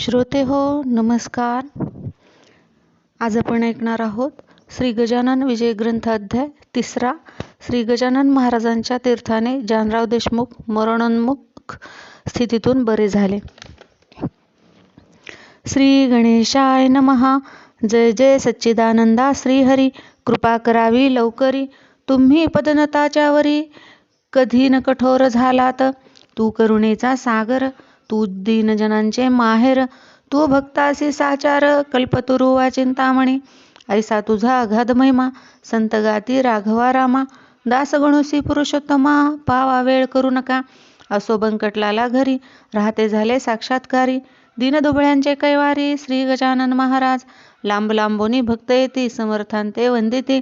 श्रोते हो नमस्कार. आज आपण ऐकणार आहोत श्री गजानन विजय ग्रंथ अध्याय 3. श्री गजानन महाराजांच्या तीर्थाने जानराव देशमुख मरणोन्मुख स्थितीतून बरे झाले. श्री गणेशाय नमः. जय जय सच्चिदानंदा श्रीहरी. कृपा करावी लवकरी, तुम्ही पदनताच्या वरी. कधी न कठोर झालात, तू करुणेचा सागर. तू दीनजनांचे माहेर, तू भक्तासी साचार. कल्पतरुवा चिंतामणी, ऐसा तुझा अगाध महिमा. संत गाती राघवा रामा, दास गणुसी पुरुषोत्तमा. पावा वेळ करू नका, असो बंकटलाला घरी. राहते झाले साक्षात्कारी, दीनदुबळ्यांचे कैवारी. श्री गजानन महाराज, लांब लांबोनी भक्त येती. समर्थांते वंदिती,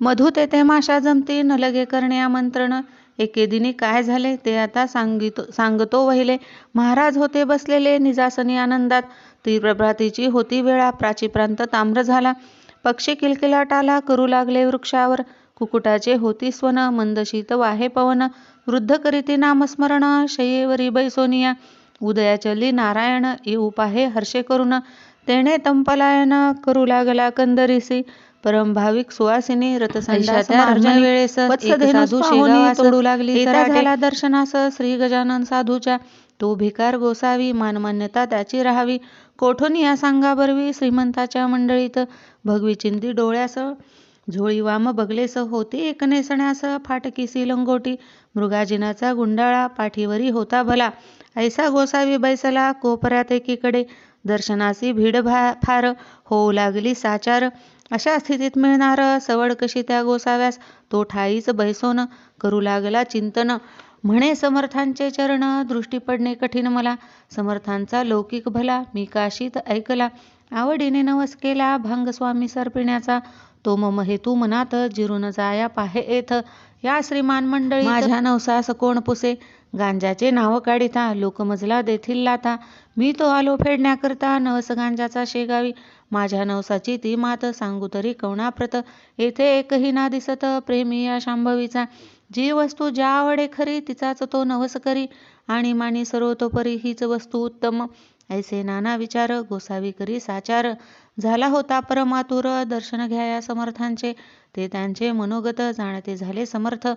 मधु तेथे माशा जमती. न लगे करणे आमंत्रण, एके दिनी काय झाले ते आता सांगतो वहिले. महाराज होते बसलेले निजासनी आनंदात. तीव्रभ्रातीची होती वेळा, प्राची प्रांत ताम्र झाला. पक्षी किलकिलाट आला, करू लागले वृक्षावर. कुकुटाचे होती स्वन, मंद शीत वाहे पवन. वृद्ध करीती नामस्मरण, शय्येवरी बैसोनिया. उदया चली नारायण, येऊ पाहे हर्षे करून. तेणे तंपलायन, करू लागला कंदरीसी. परम भाविक सुवासिनी, रतसंडास वेळेस साधू शेगावास तोडू लागली. झाला दर्शनास श्री गजानन साधूच्या. तो भिकार गोसावी, मानमान्यता त्याची राहावी. कोठून या सांगा बरवी, श्रीमंताच्या मंडळीत. भगवी चिंदी डोळ्यास, झोळी वाम बगलेस. होती एक नेसण्यास, फाटकीसी लंगोटी. मृगाजिनाचा गुंडाळा, पाठीवरी होता भला. ऐसा गोसावी बैसला, कोपऱ्यात एकीकडे. दर्शनासी भीड फार, होऊ लागली साचार. अशा स्थितीत मिळणार सवड कशी त्या गोसाव्यास. तो ठाईच बैसोन, करू लागला चिंतन. म्हणे समर्थांचे चरण, दृष्टी पडणे कठीण मला. समर्थांचा लौकिक भला, मी काशीत ऐकला. आवडीने नवस केला, भांग स्वामी सरपिण्याचा. तो मम हेतू मनात, जिरून जाया पाहे येथ. या श्रीमान मंडळी माझ्या नवसास कोण पुसे. गांजाचे नाव काढिता, लोकमजला देतील लाता. मी तो आलो फेडण्याकरता, नवस गांजाचा शेगावी. माझ्या नवसाची ती मात, सांगू तरी कवनाप्रत. येथे एकही ना दिसत, प्रेमी या शांभवीचा. जी वस्तू ज्या आवडे खरी, तिचाच तो नवस करी. आणि मानी सर्वतोपरी, हीच वस्तू उत्तम. ऐसे नाना विचार, गोसावी करी साचार. झाला होता परमातुर, दर्शन घ्याया समर्थांचे. ते त्यांचे मनोगत, जाणते झाले समर्थ.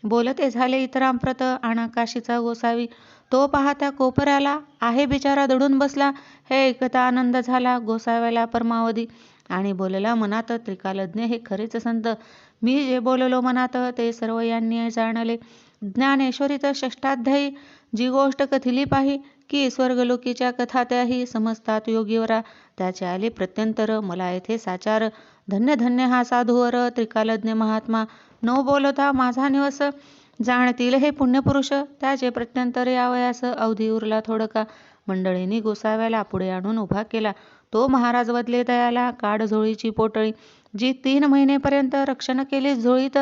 बोलते झाले इतरांप्रत, आणा काशीचा गोसावी. तो पाहत्या कोपऱ्याला, आहे बिचारा दडून बसला. हे ऐकता आनंद झाला गोसाव्याला परमावधी. आणि बोलला मनात, त्रिकालज्ञ हे खरेच संत. मी जे बोललो मनात, ते सर्व यांनी जाणले. ज्ञानेश्वरीत षष्ठाध्यायी जी गोष्ट कथिली पाही, की स्वर्गलोकीच्या कथा त्याही. समजतात योगीवरा, त्याचे आले प्रत्यंतर. मला येथे साचार. धन्य धन्य हा साधूवर, त्रिकालज्ञ महात्मा. न बोलता माझा निवस, जाणतील हे पुण्यपुरुष. त्याचे प्रत्यंतर यावयास, अवधी उरला थोडका. मंडळींनी गोसाव्याला पुढे आणून उभा केला. तो महाराज वदले दयाला, काढ झोळीची पोटळी. जी 3 महिनेपर्यंत रक्षण केली झोळीत,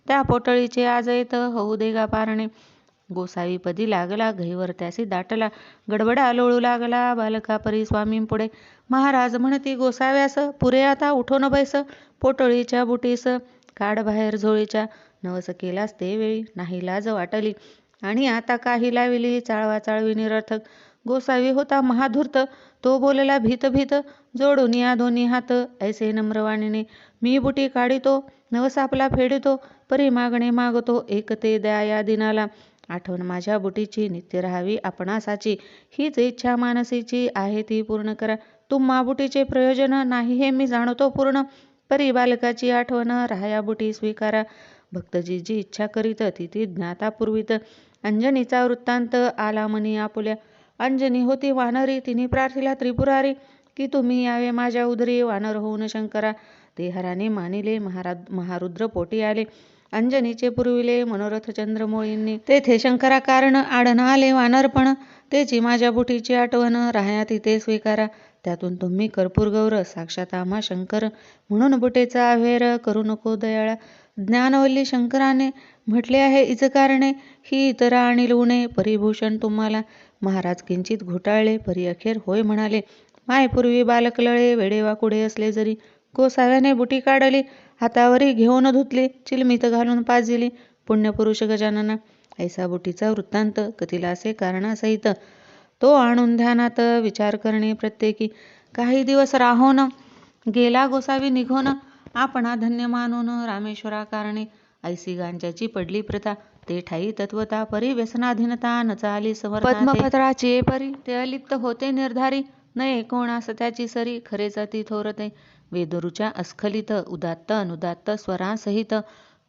त्या पोटळीचे आज येत होऊ दे गा पारणे. गोसावीपदी लागला, घईवर त्यासी दाटला. गडबडा लोळू लागला, बालका परी स्वामींपुढे. महाराज म्हणती गोसाव्यास, पुरे आता उठून बैस. पोटळीच्या बुटीस काढ बाहेर झोळीच्या. नवस केलास ते वेळी, नाही लाज वाटली. आणि आता काही लाविली, चाळवा चाळवी निरर्थक. गोसावी होता महाधूर्त, तो बोलला भीत भीत. जोडून या दोन्ही हात, ऐसे नम्रवाणीने. मी बुटी काढितो, नवस आपला फेडितो. परी मागणे मागतो, एक ते द्या या दिनाला. आठवण माझ्या बुटीची नित्य राहावी आपणासाची. हीच इच्छा मानसीची आहे, ती पूर्ण करा. तुम्हा बुटीचे प्रयोजन नाही हे मी जाणतो पूर्ण. परी बालकाची आठवण राहाया बुटी स्वीकारा. भक्तजी जी इच्छा करीत, ती ज्ञाता पूर्वीत. अंजनीचा वृत्तांत आला मनी आपुल्या. अंजनी होती वानरी, तिने प्रार्थिला त्रिपुरारी, की तुम्ही यावे माझ्या उदरी. वानर होऊन शंकरा ते हराने मानिले, महारुद्र पोटी आले. अंजनीचे पुरविले मनोरथ चंद्रमौळींनी. तेथे शंकरा कारण आडन आले वानरपण. तेची माझ्या बुटीची आठवण, राहया तिथे स्वीकारा. त्यातून तुम्ही कर्पूर गौर, साक्षात आम्हा शंकर. म्हणून बुटेचा अव्हेर करू नको दयाळा. ज्ञानवल्ली शंकराने म्हटले आहे इच कारणे, ही इतरा आणि उणे. परिभूषण तुम्हाला. महाराज किंचित घोटाळले, परी अखेर होय म्हणाले. मायपूर्वी बालक लळे, वेडे वाकुडे असले जरी. गोसाव्याने बुटी काढली, हातावरी घेऊन धुतली. चिलमीत घालून पाजिली. पुण्यपुरुष गजानना, ऐसा बुटीचा वृत्तांत कथिला असे कारणासहित. तो आणून ध्यानात विचार करणे प्रत्येकी. काही दिवस राहोन गेला गोसावी निघून, आपणा धन्य मानून रामेश्वरा कारणे. ऐसी गांजाची पडली प्रथा, ते ठाई तत्वता. परी व्यसनाधीनता न चाली समर्था. पद्मपत्राची परी, ते अलिप्त होते निर्धारी. नये कोणास त्याची सरी, खरेच अति थोरते. वेदरुच्या अस्खलित, उदात्त अनुदात्त स्वरांसहित.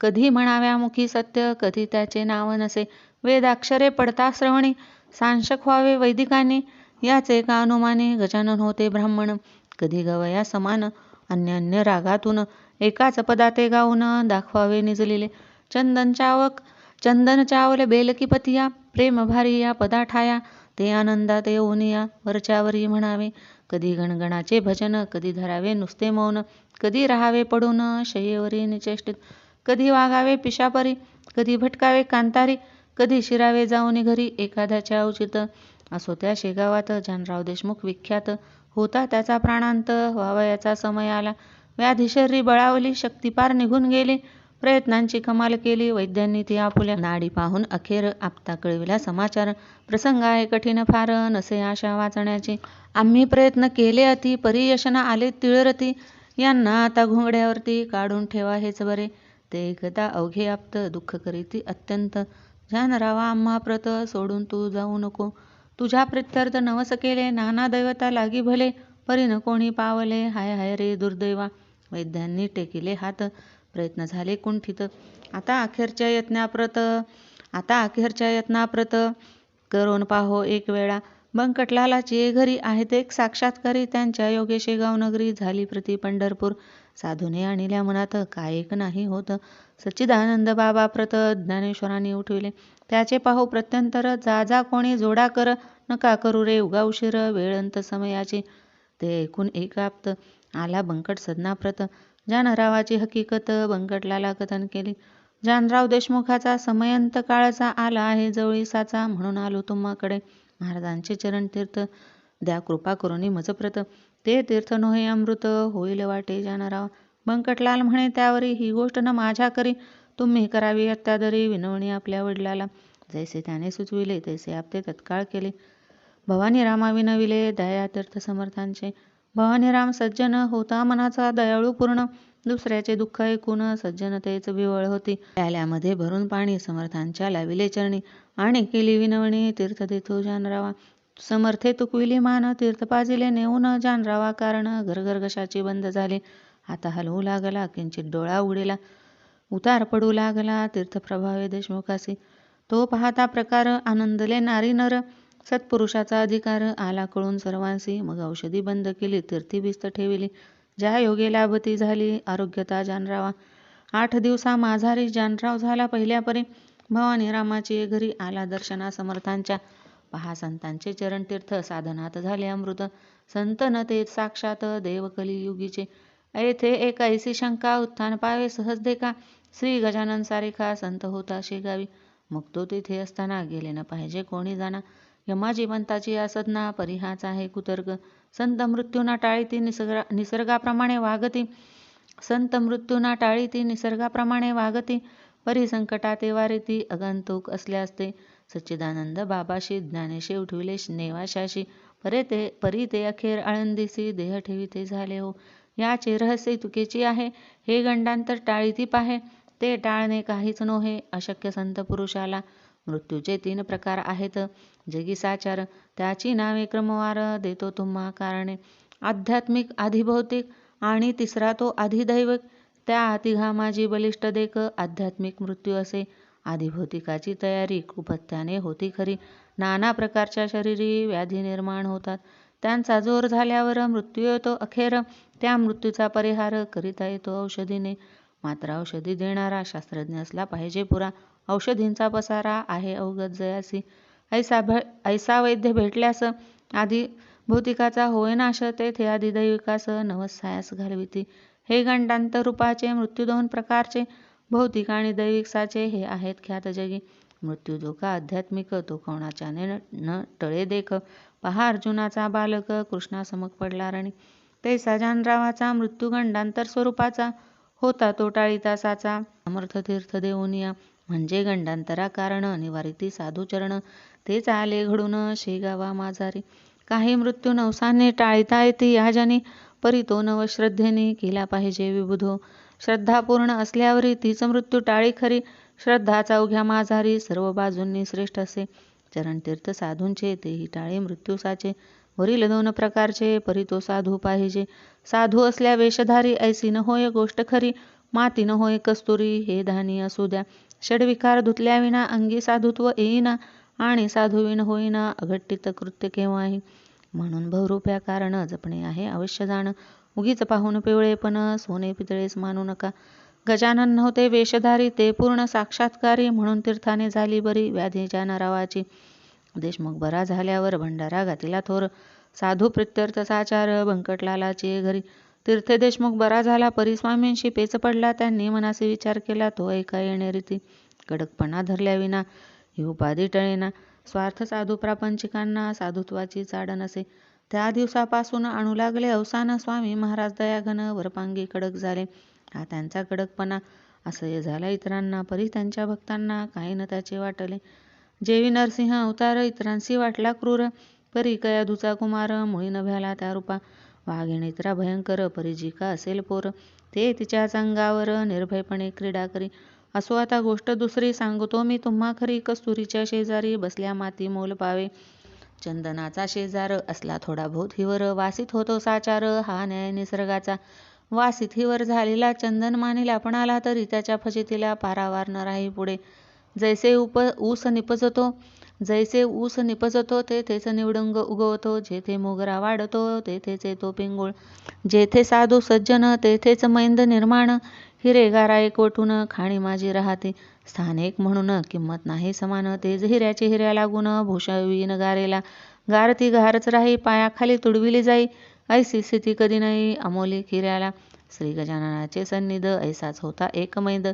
कधी म्हणाव्या मुखी सत्य, कधी त्याचे नाव नसे. वेदाक्षरे पडता श्रवणी, सांशक व्हावे वैदिकांनी. याचे का अनुमानी, गजानन होते ब्राह्मण. कधी गवया समान, अन्य अन्य रागातून. एकाच पदाते गाऊन दाखवावे निजलेले. चंदन चावल बेलकी पतिया, प्रेम भारी या पदा ठाया. ते आनंदात येऊनिया, वरच्यावरी म्हणावे. कधी गणगणाचे भजन, कधी धरावे नुसते मौन. कधी राहावे पडून शय्येवरी निचेष्टित. कधी वागावे पिशापरी, कधी भटकावे कांतारी. कधी शिरावे जाऊन घरी एखाद्याच्या उचित. असो त्या शेगावात जानराव देशमुख विख्यात. होता त्याचा प्राणांत, व्हावयाचा समय आला. व्याधी शरीरी बळावली, शक्तिपार निघून गेली. प्रयत्नांची कमाल केली, वैद्यांनी ती आपुल्या. नाडी पाहून अखेर आपता कळविला समाचार. प्रसंग आहे कठीण फार, नसे आशा वाचण्याची. आम्ही प्रयत्न केले अति, परी यश न आले तिळरती. यांना आता घोंगड्यावरती काढून ठेवा हेच बरे. ते एकदा अवघे आप्त, दुःख करीती अत्यंत. जानरावा आम्हा प्रत, सोडून तू जाऊ नको. तुझ्या प्रित्यर्थ नवस केले, नाना दैवता लागी भले. परीन कोणी पावले, हाय हाय रे दुर्दैवा. वैद्यांनी टेकिले हात, प्रयत्न झाले कुंठित. आता अखेरच्या यत्नाप्रत करून पाहो एक वेळा. बंकटलालाची घरी आहेत एक साक्षात्कारी. त्यांच्या योगे शेगाव नगरी झाली प्रति पंढरपूर. साधूने आणिल्या मनात, काय एक नाही होत. सच्चिदानंद बाबा प्रत ज्ञानेश्वरांनी उठविले. त्याचे पाहू प्रत्यंतर, जा जा कोणी जोडा कर. नका करू रे उगा उशीर, वेळंत समयाची. ते ऐकून एक आप्त आला बंकट सदनाप्रत. जानरावाची हकीकत बंकटलाला कथन केली. जानराव देशमुखाचा समयंत काळचा आला आहे जवळी साचा. म्हणून आलो तुम्हाकडे. महाराजांचे चरणतीर्थ द्या कृपा करुनी मजप्रत. ते तीर्थ नोहे अमृत, होईल वाटे जानराव. बंकटलाल म्हणे त्यावरी, ही गोष्ट न माझ्या करी. तुम्ही करावी अत्यादरी, विनवणी आपल्या वडिलाला. जैसे त्याने सुचविले तैसे आपते तत्काळ केले. भवानीरामा विनविले दयातीर्थ समर्थांचे. भवानीराम सज्जन, होता मनाचा दयाळू पूर्ण. दुसऱ्याचे दुःख ऐकून सज्जनतेच विवळ होती. प्याल्यामध्ये भरून पाणी समर्थांच्या लाविले चरणी. आणि केली विनवणी, तीर्थ देतो जानरावा. समर्थे तुकविली मान, तीर्थ पाजिले नेऊन जानरावा. कारण गरगर घशाची बंद झाली. हात हलवू लागला, किंचित डोळा उघडिला. उतार पडू लागला तीर्थ प्रभावे देशमुखासी. तो पाहता प्रकार, आनंदले नारी नर. सत्पुरुषाचा अधिकार आला कळून सर्वांसी. मग औषधी बंद केली, तीर्थी भिस्त ठेविली. ज्या योगे लाभती झाली आरोग्यता जानरावा. 8 दिवसा माझारी जानराव झाला पहिल्यापरी. भवानीरामाची घरी आला दर्शना समर्थांच्या. पहा संतांचे चरणतीर्थ, साधनात झाले अमृत. संत न ते साक्षात देव कलियुगीचे. येथे एक ऐसी शंका, उत्थान पावे सहज देखा. श्री गजानन सारिखा संत होता शेगावी. मग तो तेथे असताना गेले न पाहिजे कोणी जाणा. यमाजी पंताची आसदना, परिहाच आहे कुतर्क. संत मृत्यूना टाळीती निसर्गाप्रमाणे वागती. संत मृत्यूना टाळीती निसर्गाप्रमाणे वागती. परी संकटाते वारिती, अगंतुक असल्यास ते. सच्चिदानंद बाबाशी ज्ञानेशे उठविले नेवाशाशी. परी ते अखेर आळंदीसी, देह ठेविते झाले हो. याचे रहस्य तुकेची आहे, हे गंडांतर टाळीती पाहे. ते टाळणे काहीच नोहे, अशक्य संत पुरुषाला. मृत्यूचे 3 प्रकार आहेत जगी साचार. त्याची नावे क्रमवार देतो तुम्हा कारणे. आध्यात्मिक, आधिभौतिक आणि तिसरा तो आधिदैविक. त्या तिघा माझी बलिष्ठ देख. आध्यात्मिक मृत्यू असे. आधिभौतिकाची तयारी कुपथ्याने होती खरी. नाना प्रकारच्या शरीरी व्याधी निर्माण होतात. त्यांचा जोर झाल्यावर मृत्यू येतो अखेर. त्या मृत्यूचा परिहार करिता येतो औषधीने. मात्र औषधी देणारा शास्त्रज्ञ असला पाहिजे पुरा. औषधींचा पसारा आहे अवगत जयासी. ऐसा वैद्य भेटल्यास आधी भौतिकाचा होय नाश. तेथे आधिदैविकास नवसायास घालविती. हे गंडांत रूपाचे मृत्यू 2 प्रकारचे. भौतिक आणि दैविक साचे हे आहेत ख्यात जगी. मृत्यू जो का आध्यात्मिक, तो कोणाच्याने न टळे देख. पहा अर्जुनाचा बालक कृष्णासमक पडला रणी. तैसा जानरावाचा मृत्यू गंडांतर स्वरूपाचा. होता तो टाळीता साचा. समर्थ तीर्थ देऊनिया. म्हणजे गंडांतरा कारण निवारिती साधुचरण तेच आले घडून शेगावा माझारी. काही मृत्यू नवसाने टाळता येते या जनी परी तो नवश्रद्धेने केला पाहिजे विबुधो. श्रद्धा पूर्ण असल्यावरी तीच मृत्यू टाळी खरी. श्रद्धा चौघ्या माझारी सर्व बाजूंनी श्रेष्ठ असे. चरणतीर्थ साधूंचे तेही टाळे मृत्यूसाचे. वरील 2 प्रकारचे परी तो साधू पाहिजे. साधू असल्या वेशधारी ऐसी न होय गोष्ट खरी. माती न होय कस्तुरी हे धानी असू द्या. षडविकार धुतल्याविना अंगी साधुत्व येईना. आणि साधूविन होईना अघट्टित कृत्य केव्हाही. म्हणून बहुरूप्या कारण जपणे आहे अवश्य जाण. उगीच पाहून पिवळेपण सोने पितळेस मानू नका. गजानन नव्हते वेशधारी ते पूर्ण साक्षात्कारी. म्हणून तीर्थाने झाली बरी व्याधीच्या नरावाची. देशमुख बरा झाल्यावर भंडारा घातिला थोर. साधू प्रित्यर्थ साचार बंकटलालाची घरी. तीर्थे देशमुख बरा झाला परिस्वामींशी पेच पडला. त्यांनी मनासी विचार केला तो ऐका येणे रीती. कडकपणा धरल्याविना ही उपाधी टळेना. स्वार्थ साधू प्रापंचिकांना साधुत्वाची चाड नसे. त्या दिवसापासून आणू लागले अवसान. स्वामी महाराज दयाघन वरपांगी कडक झाले. हा त्यांचा कडकपणा असह्य झाला इतरांना. परी त्यांच्या भक्तांना काही न त्याचे वाटले. जेवी नरसिंह अवतार इतरांशी वाटला क्रूर. परी कयाधूचा कुमार मुळी नभ्याला त्या रूपा. वाघिणी इतरा भयंकर परी जी का असेल पोर. ते तिच्याच अंगावर निर्भयपणे क्रीडा करी. असो आता गोष्ट दुसरी सांगतो मी तुम्हा खरी. कस्तुरीच्या शेजारी बसल्या माती मोल पावे. चंदनाचा शेजार असला थोडा बहुत हिवर. वासित होतो साचार हा न्याय निसर्गाचा. वासित हिवर झालेला चंदन मानिला पणाला तरी त्याच्या फजितीला पारावार न राही पुढे. जैसे ऊस निपजतो तेथेच निवडुंग उगवतो. जेथे मोगरा वाढतो तेथेच येतो पिंगुळ. जेथे साधू सज्जन तेथेच मैंद निर्माण. हिरे गारा एकवटून खाणी माझी राहते. स्थान एक म्हणून किंमत नाही समान. तेज हिऱ्याची हिऱ्या लागून भूषवीन गारेला. गार ती गारच राही पायाखाली तुडविली जाई. ऐसी स्थिती कधी नाही अमोलिक हिऱ्याला. श्री गजाननाचे सन्निध ऐसाच होता एक मैद.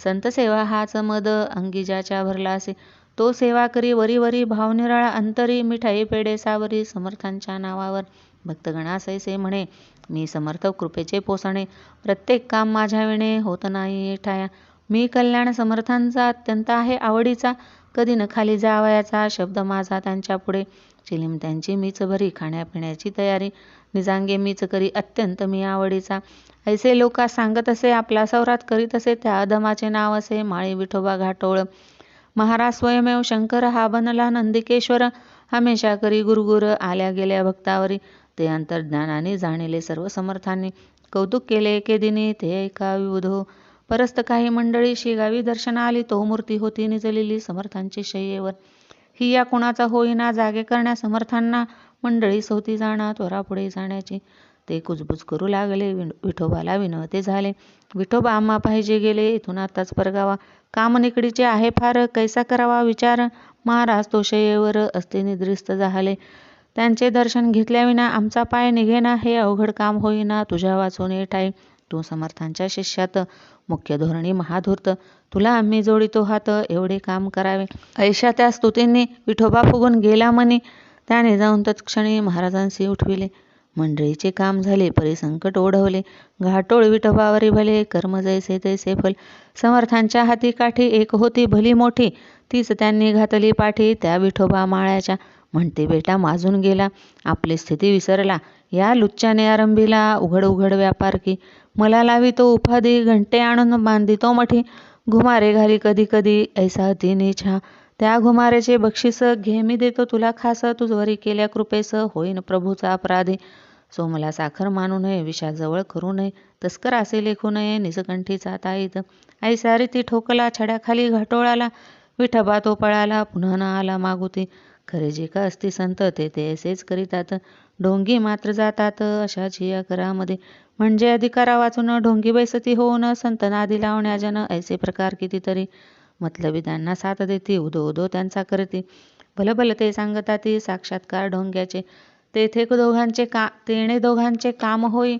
संत सेवा हाच मद अंगी ज्याच्या भरला असे. तो सेवा करी वरी वरी भाव निराळा अंतरी. मिठाई पेढे सावरी समर्थांच्या नावावर. भक्तगणास ऐसे म्हणे मी समर्थ कृपेचे पोसणे. प्रत्येक काम माझ्या विणे होत नाही ठाया. मी कल्याण समर्थांचा अत्यंत आहे आवडीचा. कधी न खाली जावयाचा शब्द माझा त्यांच्या पुढे. चिलीम त्यांची मीच भरी खाण्यापिण्याची तयारी. निजांगे मीच करी अत्यंत मी आवडीचा. ऐसे लोका सांगत असे आपला सौरात करीत असे. त्या अधमाचे नाव असे माळी विठोबा घाटोळ. महाराज स्वयमेव शंकर हा बनला नंदिकेश्वर. हमेशा करी गुरगुर आल्या गेल्या भक्तावरी. ते अंतर्ज्ञानाने जाणिले सर्व समर्थांनी. कौतुक केले एके दिनी ते ऐका विबुधो. परस्त काही मंडळी शेगावी दर्शना आली. तो मूर्ती होती निजलेली समर्थांची शय्येवर. ही या कुणाचा होईना जागे करण्या समर्थांना. मंडळी सौती जाणा त्वरा पुढे जाण्याची. ते कुजबुज करू लागले विठोबाला विनवते झाले. विठोबा आम्हा पाहिजे गेले इथून आताच परगावा. काम निकडीचे आहे फार कैसा करावा विचार. महाराज तो शय्येवर असते निद्रिस्त झाले. त्यांचे दर्शन घेतल्याविना आमचा पाय निघेना. हे अवघड काम होईना तुझ्या वाचून ये ठाई. तू समर्थांच्या शिष्यात मुख्य धोरणी महाधूर्त. तुला आम्ही जोडितो हात एवढे काम करावे. ऐशा त्या स्तुतींनी विठोबा फुगून गेला मनी. त्याने जाऊन तत्क्षणी महाराजांशी उठविले. मंडळीचे काम झाले परी संकट ओढवले. घाटोळ विठोबावरी भले कर्म जैसे तैसे फल. समर्थांच्या हाती काठी एक होती भली मोठी. तीच त्यांनी घातली पाठी त्या विठोबा माळ्याच्या. म्हणते बेटा माजून गेला आपली स्थिती विसरला. या लुच्च्याने आरंभीला उघड उघड व्यापार की. मला लावितो उपाधी घंटे आणून बांधितो मठी. घुमारे घाली कधी कधी ऐसा अति नीच. त्या घुमारेचे बक्षीस घे मी देतो तुला खास. तुझवरी केल्या कृपेस होईन प्रभूचा अपराधी. सोमला साखर मानू नये विषाजवळ करू नये. तस्कर असे लेखू नये निजकंठीचा ताईत. ऐसा रीती ठोकला छड्याखाली घाटोळाला. विठोबा तो पळाला पुन्हा न आला मागुती. खरे जे का असती संत ते ऐसेच करीतात. ढोंगी मात्र जातात अशाची या करामध्ये. म्हणजे अधिकारा वाचून ढोंगी बैसती होऊन संत नादी लावण्या जन ऐसे प्रकार कितीतरी. मतलबी त्यांना साथ देती उदो उदो त्यांचा करती. भलभल ते सांगताती साक्षात्कार ढोंग्याचे. तेणे दोघांचे काम होई.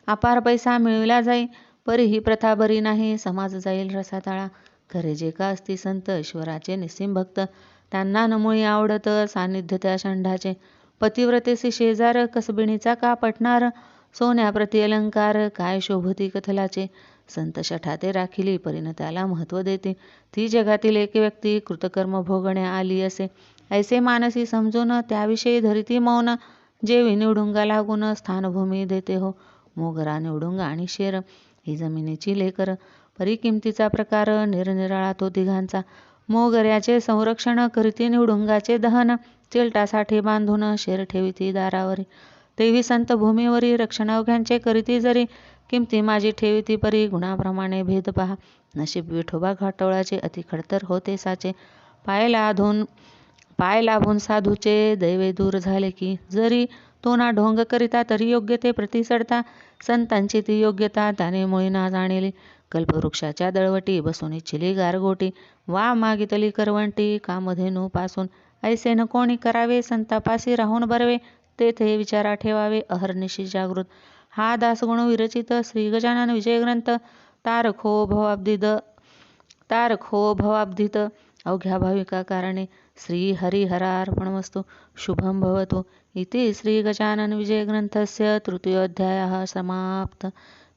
अपार पैसा मिळविला जाई. परी ही प्रथा बरी नाही समाज जाईल रसाताळा. खरे जे का असती संत ईश्वराचे निस्सीम भक्त. त्यांना नमुळी आवडत सान्निध्य त्या षंढाचे. पतिव्रतेसी शेजार कसबिणीचा का पटणार. सोन्याप्रती अलंकार काय शोभती कथलाचे. संत शठाते राखिली परीने त्याला महत्त्व देते. ती जगातील एक व्यक्ती कृतकर्म भोगण्या आली असे. ऐसे मानसी समजून त्याविषयी धरिती मौन. जेवी निवडुंगा लागून स्थानभूमी देते हो. मोगरा, निवडुंगा आणि शेर ही जमिनीची लेकर. परी किमतीचा प्रकार निरनिराळा तो तिघांचा. मोगऱ्याचे संरक्षण करीती निवडुंगाचे दहन. चिलटासाठी बांधून शेर ठेविती दारावरी. तेवी संत भूमीवरी रक्षणावघ्यांचे करीती जरी. किमती माझी ठेविती परी गुणाप्रमाणे भेद पहा. नशीब विठोबा घाटोळाचे अति खडतर होते साचे. पाय लाभून साधूचे दैवे दूर झाले की. जरी तो ना ढोंग करिता तरी योग्य ते प्रतिसडता. संतांची ती योग्यता त्याने मुळी ना जाणिली. कल्पवृक्षाच्या दळवटी बसून इच्छिली गारगोटी. वा मागितली करवंटी कामधेनू पासून. ऐसे न कोणी करावे संतापासी राहून बरवे. तेथे विचारा ठेवावे अहर्निशी जागृत. हा दासगुण विरचित श्री गजानन विजय ग्रंथ. तारखो भवाब्धित अवघ्या भाविका कारणे. श्री हरिहरार्पणमस्तु. शुभं भवतु. इति श्री गजानन विजय ग्रंथस्य तृतीयोऽध्यायः समाप्त.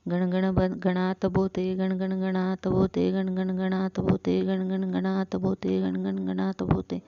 गणगण गणात बोते गणगण गणात बोते गणगण गणात बोते गणगण गणात बोते गणगण गणात बोते.